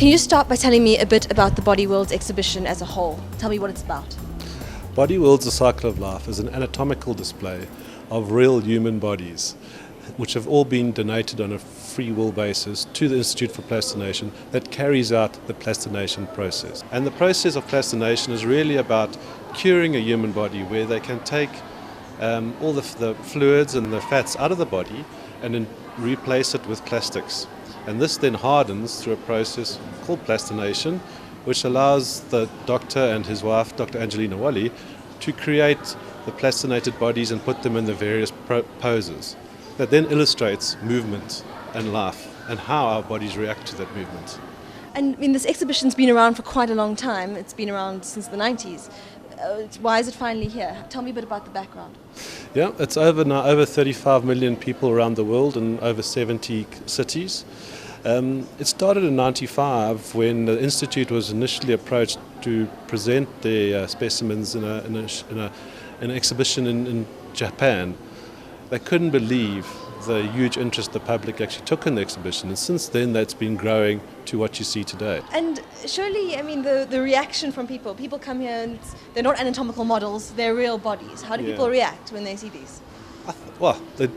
Can you start by telling me a bit about the Body Worlds exhibition as a whole? Tell me what it's about. Body Worlds, The Cycle of Life is an anatomical display of real human bodies, which have all been donated on a free will basis to the Institute for Plastination that carries out the plastination process. And the process of plastination is really about curing a human body, where they can take all the fluids and the fats out of the body and then replace it with plastics. And this then hardens through a process called plastination, which allows the doctor and his wife, Dr. Angelina Wally, to create the plastinated bodies and put them in the various poses. That then illustrates movement and life and how our bodies react to that movement. And I mean, this exhibition's been around for quite a long time. It's been around since the 90s. Why is it finally here? Tell me a bit about the background. Yeah, it's over 35 million people around the world in over 70 cities. It started in 1995 when the Institute was initially approached to present their specimens in an exhibition in Japan. They couldn't believe the huge interest the public actually took in the exhibition, and since then that's been growing to what you see today. And surely, I mean, the reaction from people come here and they're not anatomical models, they're real bodies. How do people react when they see these? Well, they're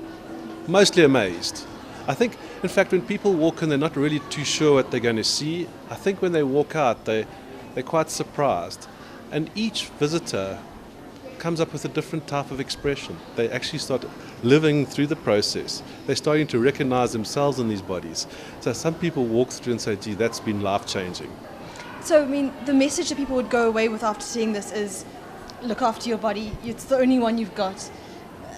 mostly amazed. I think, in fact, when people walk in, they're not really too sure what they're going to see. I think when they walk out, they're quite surprised. And each visitor comes up with a different type of expression. They actually start living through the process. They're starting to recognize themselves in these bodies. So some people walk through and say, gee, that's been life-changing. So, I mean, the message that people would go away with after seeing this is, look after your body, it's the only one you've got.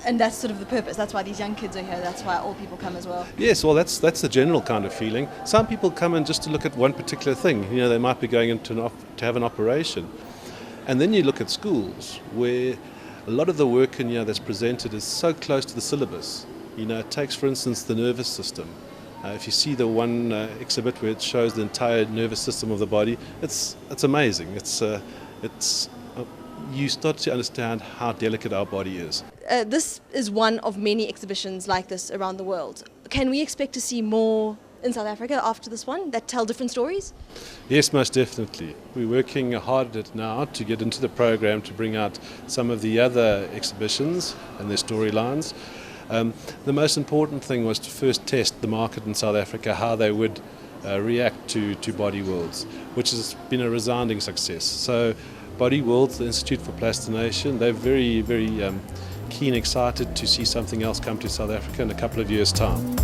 And that's sort of the purpose. That's why these young kids are here. That's why old people come as well. Yes, well, that's the general kind of feeling. Some people come in just to look at one particular thing. You know, they might be going in to have an operation. And then you look at schools where a lot of the work in here that's presented is so close to the syllabus. You know, it takes, for instance, the nervous system. If you see the one exhibit where it shows the entire nervous system of the body, it's amazing. You start to understand how delicate our body is. This is one of many exhibitions like this around the world. Can we expect to see more in South Africa after this one that tell different stories? Yes, most definitely. We're working hard at it now to get into the program to bring out some of the other exhibitions and their storylines. The most important thing was to first test the market in South Africa, how they would react to Body Worlds, which has been a resounding success. So Body Worlds, the Institute for Plastination, they're very, very keen, excited to see something else come to South Africa in a couple of years' time.